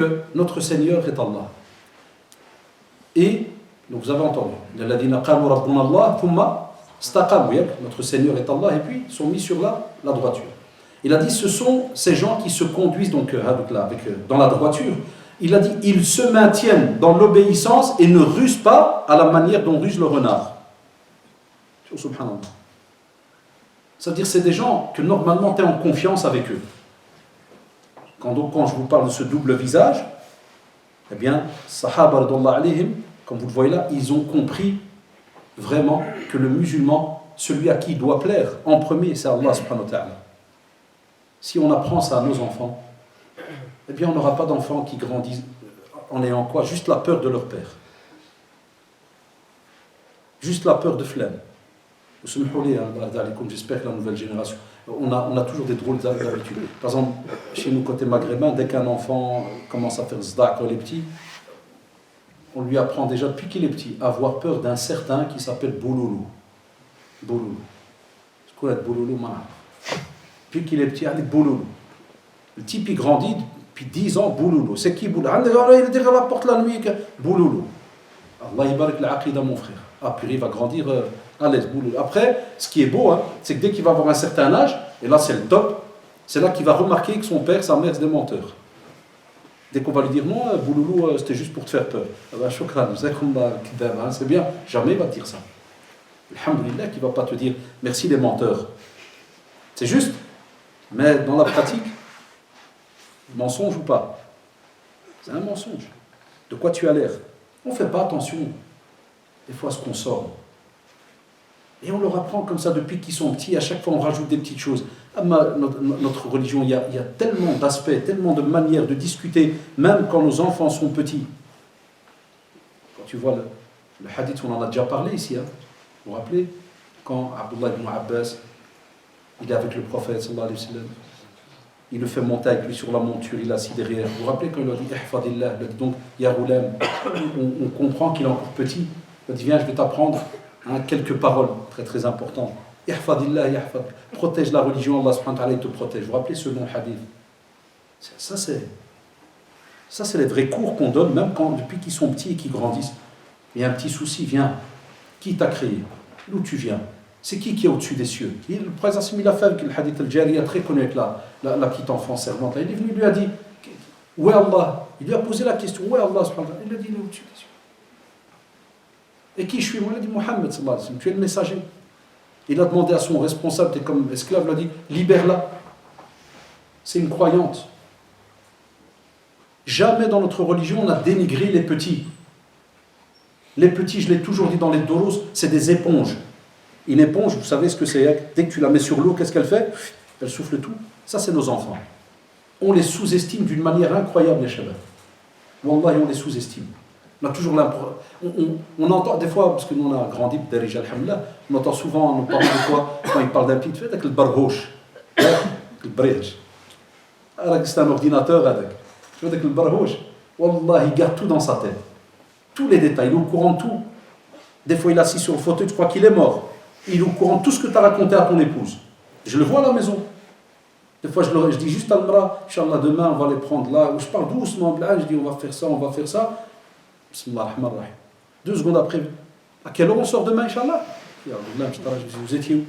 que notre Seigneur est Allah. Et, donc vous avez entendu, notre Seigneur est Allah, et puis ils sont mis sur la droiture. Il a dit, ce sont ces gens qui se conduisent donc, dans la droiture. Il a dit, ils se maintiennent dans l'obéissance et ne rusent pas à la manière dont ruse le renard. Subhanallah. C'est-à-dire, c'est des gens que normalement tu es en confiance avec eux. Quand je vous parle de ce double visage, eh bien, Sahaba radallahu alayhim, comme vous le voyez là, ils ont compris vraiment que le musulman, celui à qui il doit plaire, en premier, c'est Allah subhanahu wa ta'ala. Si on apprend ça à nos enfants, eh bien, on n'aura pas d'enfants qui grandissent en ayant quoi? Juste la peur de leur père. Juste la peur de flemme. J'espère que la nouvelle génération, on a toujours des drôles d'habitudes. Par exemple, chez nous, côté maghrébin, dès qu'un enfant commence à faire zda quand il est petit, on lui apprend déjà depuis qu'il est petit à avoir peur d'un certain qui s'appelle Bouloulou. Bouloulou. C'est quoi être Bouloulou? Depuis qu'il est petit, allez, Bouloulou. Le type, il grandit depuis 10 ans, Bouloulou. C'est qui Bouloulou? Il est à la porte la nuit, Bouloulou. Allah ibarak l'aqida, mon frère. Ah, puis il va grandir à l'aise, Bouloulou. Après, ce qui est beau, c'est que dès qu'il va avoir un certain âge, et là c'est le top, c'est là qu'il va remarquer que son père, sa mère, c'est des menteurs. Dès qu'on va lui dire non, Bouloulou, c'était juste pour te faire peur. C'est bien, jamais il va te dire ça. Alhamdulillah, qu'il ne va pas te dire merci les menteurs. C'est juste, mais dans la pratique, mensonge ou pas? C'est un mensonge. De quoi tu as l'air? On ne fait pas attention des fois à ce qu'on sort. Et on leur apprend comme ça depuis qu'ils sont petits, à chaque fois on rajoute des petites choses. Notre religion, il y a tellement d'aspects, tellement de manières de discuter, même quand nos enfants sont petits. Quand tu vois le hadith, on en a déjà parlé ici, vous vous rappelez? Quand Abdullah ibn Abbas, il est avec le prophète, sallallahu alayhi wa sallam, il le fait monter avec lui sur la monture, il est assis derrière. Vous vous rappelez quand il a dit Ihfadillah, il a dit donc Ya Ghulam, on comprend qu'il est encore petit. Il a dit viens, je vais t'apprendre quelques paroles très très importantes. Ihfadillah, yahfad. Protège la religion, Allah subhanahu wa ta'ala, il te protège. Vous vous rappelez ce long hadith? Ça c'est les vrais cours qu'on donne, même depuis qu'ils sont petits et qu'ils grandissent. Il y a un petit souci, viens. Qui t'a créé? D'où tu viens? C'est qui est au-dessus des cieux? Le prophète il a fait le hadith al-Jariya très connu avec la petite enfant servante. Il est venu, il lui a dit où est Allah? Il lui a posé la question où est Allah? Il a dit il est au-dessus des cieux. Et qui je suis? Moi, il a dit Mohammed, tu es le messager. Il a demandé à son responsable, t'es comme esclave, il a dit libère-la. C'est une croyante. Jamais dans notre religion on a dénigré les petits. Les petits, je l'ai toujours dit dans les doros, c'est des éponges. Une éponge, vous savez ce que c'est? Dès que tu la mets sur l'eau, qu'est-ce qu'elle fait? Elle souffle tout. Ça, c'est nos enfants. On les sous-estime d'une manière incroyable, les shabab. Wallahi, on les sous-estime. On a toujours l'impression. On entend des fois, parce que nous on a grandi, on entend souvent nos parents des fois, quand ils parlent d'un petit, avec le bargouche, le bridge. C'est un ordinateur avec le bargouche. Wallah, il garde tout dans sa tête. Tous les détails, il est au courant de tout. Des fois, il est assis sur le fauteuil, tu crois qu'il est mort. Il est au courant de tout ce que tu as raconté à ton épouse. Je le vois à la maison. Des fois, je dis juste à Al-Mra, Inch'Allah, demain, on va les prendre là. Je parle doucement, là, je dis, on va faire ça, on va faire ça. Bismillah ar-Rahman ar-Rahim. 2 secondes après, à quelle heure on sort demain, Inch'Allah? Vous étiez où?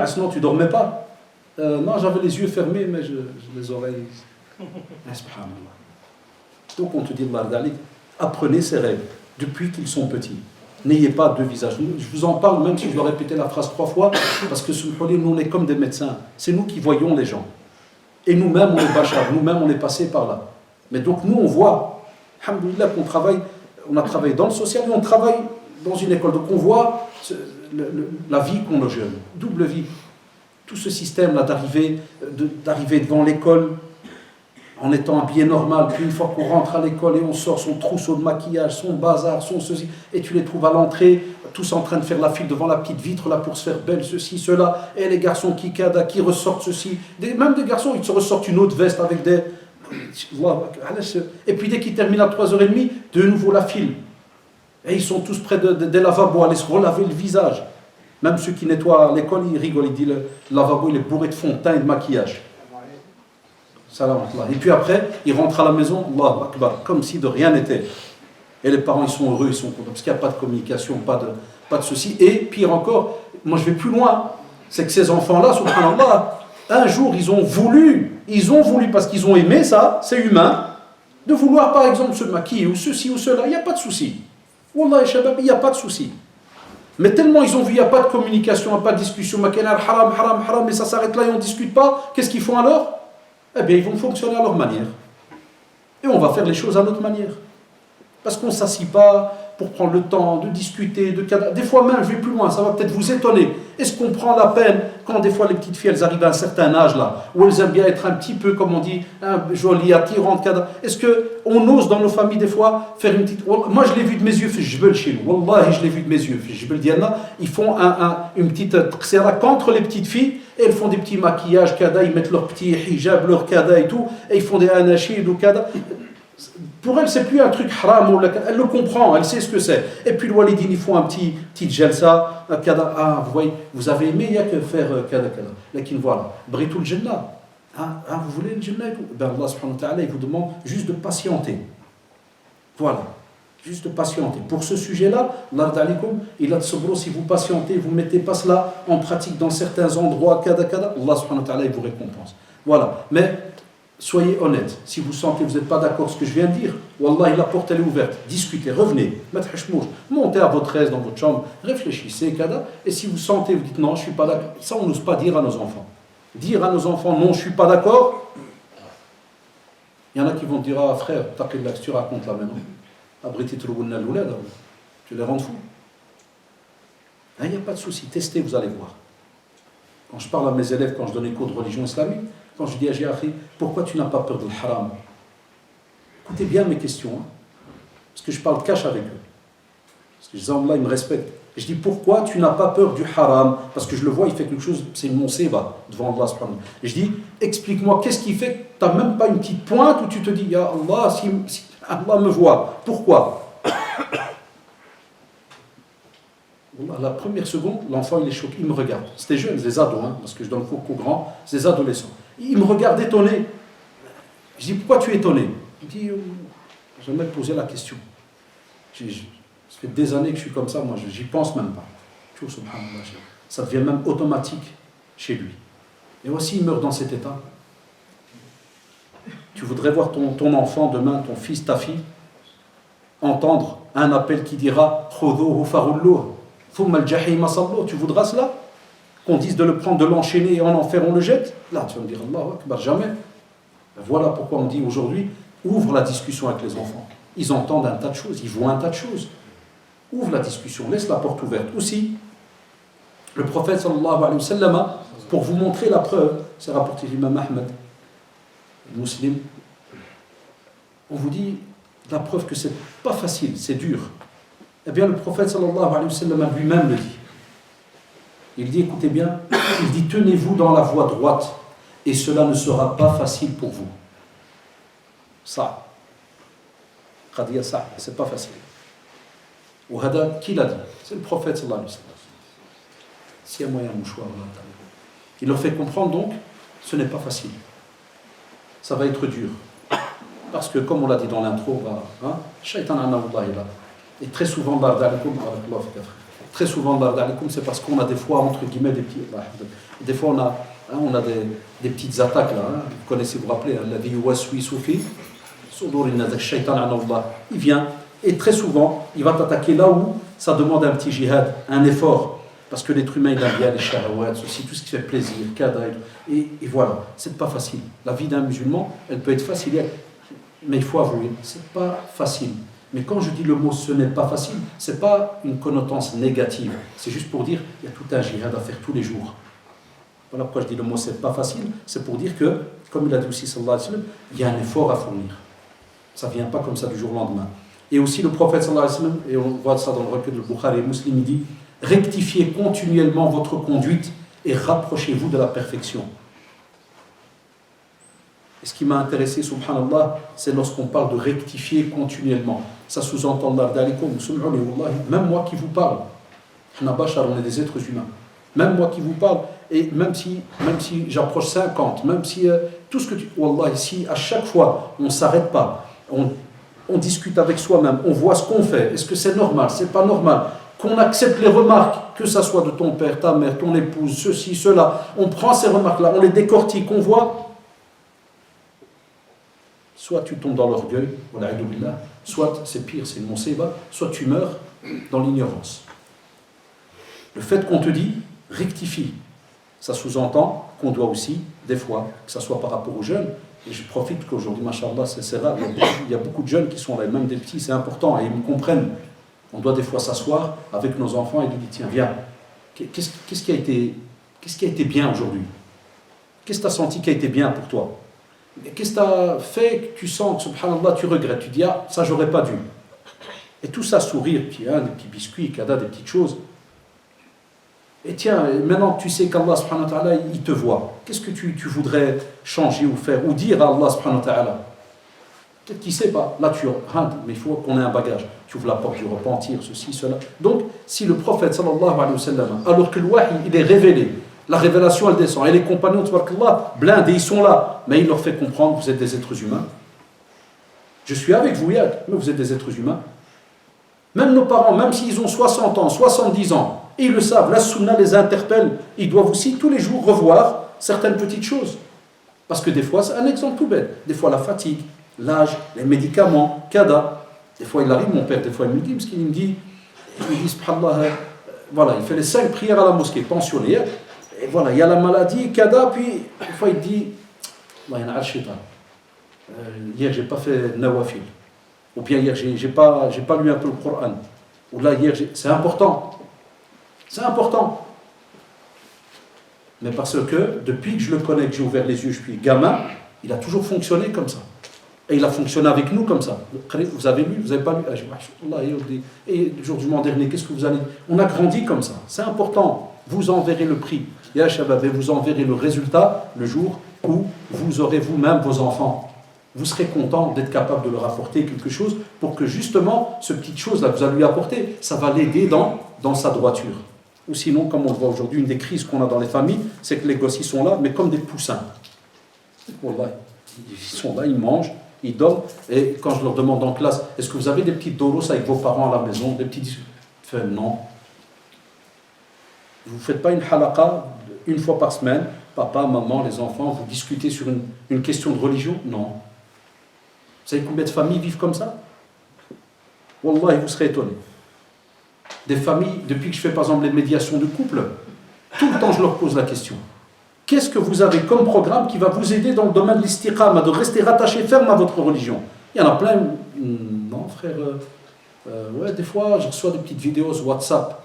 Sinon, tu dormais pas? Non, j'avais les yeux fermés, mais les oreilles. Subhanallah. Donc, on te dit, apprenez ces règles depuis qu'ils sont petits. N'ayez pas 2 visages. Je vous en parle même si je dois répéter la phrase 3 fois, parce que nous, on est comme des médecins. C'est nous qui voyons les gens. Et nous-mêmes, on est bachar, nous-mêmes, on est passé par là. Mais donc, nous, on voit, alhamdoulilah, qu'on travaille, on a travaillé dans le social et on travaille dans une école. Donc, on voit la vie qu'ont nos jeunes. Double vie. Tout ce système-là d'arriver devant l'école, en étant habillé normal, puis une fois qu'on rentre à l'école et on sort son trousseau de maquillage, son bazar, son ceci, et tu les trouves à l'entrée, tous en train de faire la file devant la petite vitre là pour se faire belle, ceci, cela, et les garçons qui ressortent ceci, même des garçons, ils se ressortent une autre veste avec des... Et puis dès qu'ils terminent à 3h30, de nouveau la file. Et ils sont tous près des lavabos, aller se relaver le visage. Même ceux qui nettoient l'école, ils rigolent, ils disent le lavabo il est bourré de fond de teint et de maquillage. Salam Allah. Et puis après, il rentre à la maison, Allahu Akbar, comme si de rien n'était. Et les parents, ils sont heureux, ils sont contents, parce qu'il n'y a pas de communication, pas de souci. Et pire encore, moi je vais plus loin, c'est que ces enfants-là, subhanallah, un jour, ils ont voulu, parce qu'ils ont aimé ça, c'est humain, de vouloir par exemple se maquiller, ou ceci ou cela, il n'y a pas de souci. Wallah, shabab, il n'y a pas de souci. Mais tellement ils ont vu, il n'y a pas de communication, il n'y a pas de discussion, haram, haram, haram, et ça s'arrête là et on ne discute pas, qu'est-ce qu'ils font alors? Eh bien, ils vont fonctionner à leur manière. Et on va faire les choses à notre manière. Parce qu'on ne s'assit pas pour prendre le temps de discuter, des fois même, je vais plus loin, ça va peut-être vous étonner. Est-ce qu'on prend la peine, quand des fois les petites filles, elles arrivent à un certain âge là, où elles aiment bien être un petit peu, comme on dit, jolies, attirantes, est-ce qu'on ose dans nos familles des fois faire une petite... Moi je l'ai vu de mes yeux, Wallahi, je l'ai vu de mes yeux, ils font une petite tqsira contre les petites filles, et elles font des petits maquillages, ils mettent leur petit hijab, leur kada et tout, et ils font des anachid ou kada. Pour elle, c'est plus un truc haram, elle le comprend, elle sait ce que c'est. Et puis le walidine, ils font un petit jalsa, kada, vous voyez, vous avez aimé, il n'y a que faire kada. Lakin voilà, britul jannah, vous voulez le jannah et tout. Ben Allah subhanahu wa ta'ala, il vous demande juste de patienter. Voilà, juste de patienter. Pour ce sujet-là, l'ard alikum, il a de sabro, si vous patientez, vous ne mettez pas cela en pratique dans certains endroits, kada, Allah subhanahu wa ta'ala, il vous récompense. Voilà, mais soyez honnête, si vous sentez que vous n'êtes pas d'accord avec ce que je viens de dire, Wallah, la porte elle est ouverte, discutez, revenez, montez à votre aise dans votre chambre, réfléchissez, et si vous sentez, vous dites non, je ne suis pas d'accord, ça on n'ose pas dire à nos enfants. Dire à nos enfants non, je ne suis pas d'accord, il y en a qui vont dire, ah frère, tu racontes là maintenant, tu les rends fous. Il n'y a pas de souci, testez, vous allez voir. Quand je parle à mes élèves, quand je donne les cours de religion islamique, quand je dis à Jéhari, pourquoi tu n'as pas peur de haram? Écoutez bien mes questions, parce que je parle cash avec eux. Parce que Allah, ils me respectent. Et je dis, pourquoi tu n'as pas peur du haram? Parce que je le vois, il fait quelque chose, c'est mon séba devant Allah. Et je dis, explique-moi, qu'est-ce qui fait que tu n'as même pas une petite pointe où tu te dis, ya Allah, si Allah me voit, pourquoi? La première seconde, l'enfant il est choqué, il me regarde. C'était jeune, des ados, parce que je donne cours qu'aux grands, c'est des adolescents. Il me regarde étonné. Je dis, pourquoi tu es étonné? Il dit, je vais me poser la question. Ça fait des années que je suis comme ça, moi, j'y pense même pas. Ça devient même automatique chez lui. Et voici, il meurt dans cet état. Tu voudrais voir ton enfant demain, ton fils, ta fille, entendre un appel qui dira, Khudhuhu farulluh. Tu voudras cela? Qu'on dise de le prendre, de l'enchaîner et en enfer on le jette? Là, tu vas me dire, Allahu Akbar, jamais. Voilà pourquoi on dit aujourd'hui, ouvre la discussion avec les enfants. Ils entendent un tas de choses, ils voient un tas de choses. Ouvre la discussion, laisse la porte ouverte. Aussi, le prophète sallallahu alayhi wa sallam, pour vous montrer la preuve, c'est rapporté l'imam Ahmed, muslim, on vous dit la preuve que c'est pas facile, c'est dur. Eh bien, le prophète sallallahu alayhi wa sallam lui-même le dit. Il dit, écoutez bien, il dit, tenez-vous dans la voie droite et cela ne sera pas facile pour vous. Ça. Qadiya ça, c'est pas facile. Ou hada, qui l'a dit? C'est le prophète sallallahu alayhi wa sallam. S'il y a moyen, mouchoir, il leur fait comprendre donc, ce n'est pas facile. Ça va être dur. Parce que, comme on l'a dit dans l'intro, Shaitan anaoudahi là. Et très souvent, très souvent, c'est parce qu'on a des fois, entre guillemets, des fois on a des petites attaques là. Vous connaissez, vous vous rappelez, la vie waswi soufi, il vient, et très souvent, il va t'attaquer là où ça demande un petit jihad, un effort. Parce que l'être humain, il aime bien les shahawats, aussi, tout ce qui fait plaisir, et voilà, c'est pas facile. La vie d'un musulman, elle peut être facile, mais il faut avouer, c'est pas facile. Mais quand je dis le mot ce n'est pas facile, ce n'est pas une connotation négative. C'est juste pour dire qu'il y a tout un jihad à faire tous les jours. Voilà pourquoi je dis le mot c'est pas facile. C'est pour dire que, comme il a dit aussi sallallahu alayhi wa sallam, il y a un effort à fournir. Ça ne vient pas comme ça du jour au lendemain. Et aussi le prophète sallallahu alayhi wa sallam, et on voit ça dans le recueil de Bukhari et Muslim, il dit rectifiez continuellement votre conduite et rapprochez-vous de la perfection. Et ce qui m'a intéressé, subhanallah, c'est lorsqu'on parle de rectifier continuellement. Ça sous-entend même moi qui vous parle. On est des êtres humains. Même moi qui vous parle, et même si j'approche 50, même si tout ce que tu... Wallah, ici, à chaque fois, on ne s'arrête pas, on discute avec soi-même, on voit ce qu'on fait, est-ce que c'est normal, c'est pas normal, qu'on accepte les remarques, que ça soit de ton père, ta mère, ton épouse, ceci, cela, on prend ces remarques-là, on les décortique, on voit, soit tu tombes dans l'orgueil, soit c'est pire, c'est une musiba, soit tu meurs dans l'ignorance. Le fait qu'on te dit, rectifie, ça sous-entend qu'on doit aussi, des fois, que ça soit par rapport aux jeunes, et je profite qu'aujourd'hui, machallah, c'est rare, il y a beaucoup de jeunes qui sont là, même des petits, c'est important, et ils me comprennent. On doit des fois s'asseoir avec nos enfants et lui dire, tiens, viens, qu'est-ce qui a été bien aujourd'hui? Qu'est-ce que tu as senti qui a été bien pour toi? Qu'est-ce que tu as fait que tu sens que, subhanallah, tu regrettes? Tu dis, ah, ça, j'aurais pas dû. Et tout ça, sourire, puis, des petits biscuits, des petites choses. Et tiens, maintenant que tu sais qu'Allah subhanahu wa ta'ala, il te voit, qu'est-ce que tu voudrais changer ou faire, ou dire à Allah subhanahu wa ta'ala? Peut-être qu'il ne sait pas. Là, mais il faut qu'on ait un bagage. Tu ouvres la porte du repentir, ceci, cela. Donc, si le prophète, sallallahu alayhi wa sallam, alors que le wahi, il est révélé, la révélation, elle descend, et les compagnons, tabarakallah, blindés, ils sont là, mais il leur fait comprendre, vous êtes des êtres humains. Je suis avec vous, mais vous êtes des êtres humains. Même nos parents, même s'ils ont 60 ans, 70 ans, et ils le savent, la sunna les interpelle, ils doivent aussi tous les jours revoir certaines petites choses. Parce que des fois, c'est un exemple tout bête, des fois la fatigue, l'âge, les médicaments, kada. Des fois il arrive, mon père, des fois il me dit, parce qu'il me dit, subhanallah, voilà, il fait les 5 prières à la mosquée, pensionné, et voilà, il y a la maladie, kada, puis des fois il dit, hier j'ai pas fait nawafil, ou bien hier j'ai pas lu un peu le Coran, ou là hier, c'est important. C'est important. Mais parce que depuis que je le connais, que j'ai ouvert les yeux, je suis gamin, il a toujours fonctionné comme ça. Et il a fonctionné avec nous comme ça. Vous avez lu, vous n'avez pas lu. Et le jour du mois dernier, qu'est-ce que vous allez dire? On a grandi comme ça. C'est important. Vous en verrez le prix. Et vous en verrez le résultat le jour où vous aurez vous-même vos enfants. Vous serez content d'être capable de leur apporter quelque chose pour que justement, ce petite chose-là que vous allez lui apporter, ça va l'aider dans sa droiture. Ou sinon, comme on le voit aujourd'hui, une des crises qu'on a dans les familles, c'est que les gosses, ils sont là, mais comme des poussins. Wallah, ils sont là, ils mangent, ils dorment. Et quand je leur demande en classe, est-ce que vous avez des petits doros avec vos parents à la maison, des petits... Enfin, non. Vous ne faites pas une halaqa une fois par semaine, papa, maman, les enfants, vous discutez sur une question de religion? Non. Vous savez combien de familles vivent comme ça? Wallah, vous serez étonnés. Des familles, depuis que je fais par exemple les médiations de couple, tout le temps je leur pose la question. Qu'est-ce que vous avez comme programme qui va vous aider dans le domaine de l'istiqama, de rester rattaché ferme à votre religion? Il y en a plein. Non, frère. Ouais, des fois, je reçois des petites vidéos sur WhatsApp.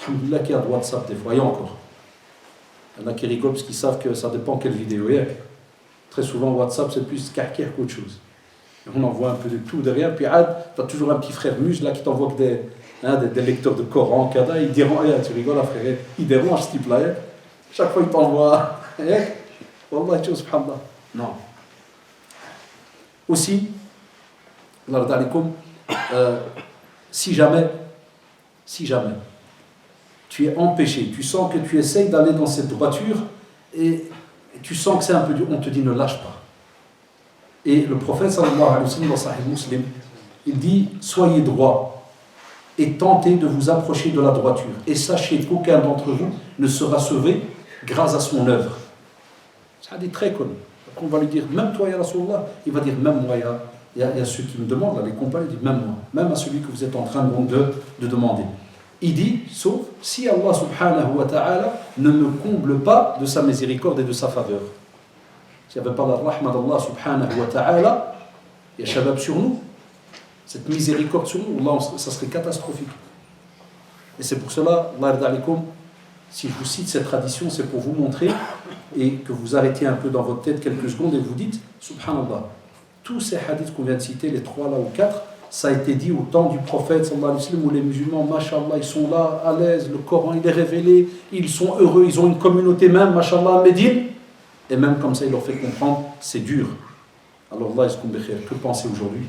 Alhamdoulilah qu'il y a de WhatsApp des fois, il y a encore. Il y en a qui rigolent parce qu'ils savent que ça dépend quelle vidéo il y a. Très souvent, WhatsApp, c'est plus kahkir qu'autre chose. On envoie un peu de tout derrière, puis tu as toujours un petit frère muse là qui t'envoie des lecteurs de Coran, kada, il dérange, tu rigoles frère, il dérange ce type-là. Chaque fois il t'envoie, wallah, subhanallah. Non. Aussi, si jamais tu es empêché, tu sens que tu essayes d'aller dans cette droiture et tu sens que c'est un peu dur, on te dit ne lâche pas. Et le prophète sallallahu alayhi wa sallam dans Sahih Muslim, il dit soyez droit et tentez de vous approcher de la droiture et sachez qu'aucun d'entre vous ne sera sauvé grâce à son œuvre. C'est un hadith très connu. Après on va lui dire même toi ya Rasulullah, il va dire même moi, il y a ceux qui me demandent, là, les compagnons, il dit même moi, même à celui que vous êtes en train de demander. Il dit sauf si Allah subhanahu wa ta'ala ne me comble pas de sa miséricorde et de sa faveur. S'il n'y avait pas la rahma d'Allah subhanahu wa ta'ala, il y a shabab sur nous, cette miséricorde sur nous, Allah, ça serait catastrophique. Et c'est pour cela, Allah yarda alaykoum, si je vous cite cette tradition, c'est pour vous montrer et que vous arrêtiez un peu dans votre tête quelques secondes et vous dites, subhanallah, tous ces hadiths qu'on vient de citer, les 3 là ou 4, ça a été dit au temps du prophète sallallahu alayhi wa sallam, où les musulmans, mashallah, ils sont là, à l'aise, le Coran il est révélé, ils sont heureux, ils ont une communauté même, mashallah, à Médine. Et même comme ça, il leur fait comprendre, c'est dur. Alors là, est-ce qu'on peut faire? Que penser aujourd'hui?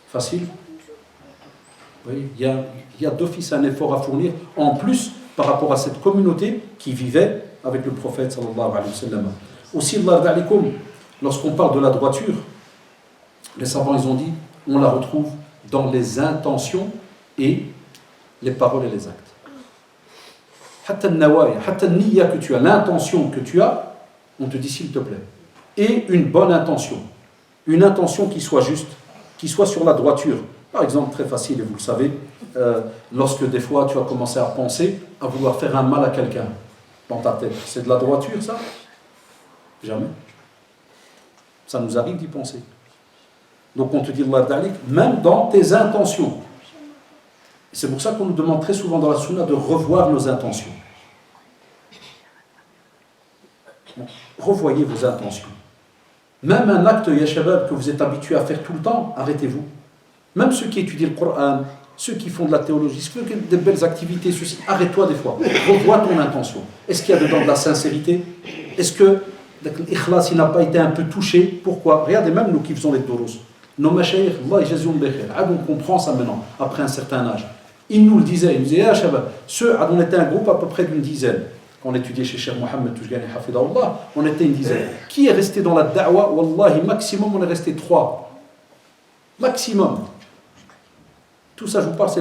Facile? Oui, il y a d'office un effort à fournir, en plus par rapport à cette communauté qui vivait avec le prophète sallallahu alayhi wa sallam. Aussi, Allah d'alikum, lorsqu'on parle de la droiture, les savants ils ont dit, on la retrouve dans les intentions et les paroles et les actes. Hatta nawaya, hatta niya que tu as, l'intention que tu as, on te dit s'il te plaît. Et une bonne intention. Une intention qui soit juste, qui soit sur la droiture. Par exemple, très facile, et vous le savez, lorsque des fois tu as commencé à penser à vouloir faire un mal à quelqu'un dans ta tête. C'est de la droiture, ça? Jamais. Ça nous arrive d'y penser. Donc on te dit, Allah d'alik, même dans tes intentions. C'est pour ça qu'on nous demande très souvent dans la sunna de revoir nos intentions. Donc, revoyez vos intentions. Même un acte, ya shabab, que vous êtes habitué à faire tout le temps, arrêtez-vous. Même ceux qui étudient le Coran, ceux qui font de la théologie, ceux qui font des belles activités, ceci, arrête-toi des fois. Revois ton intention. Est-ce qu'il y a dedans de la sincérité? Est-ce que l'ikhlas n'a pas été un peu touché? Pourquoi? Regardez, même nous qui faisons les doros, nos mashayikh, Allah yajazoum bikhir, on comprend ça maintenant, après un certain âge. Ils nous le disaient, ils nous disaient, shabab, on était un groupe à peu près d'une dizaine. Quand on étudiait chez Cheikh Mohammed Toujgani Hafidahullah, on était une dizaine. Qui est resté dans la da'wa? Wallahi, maximum, on est resté 3. Maximum. Tout ça, je vous parle, c'est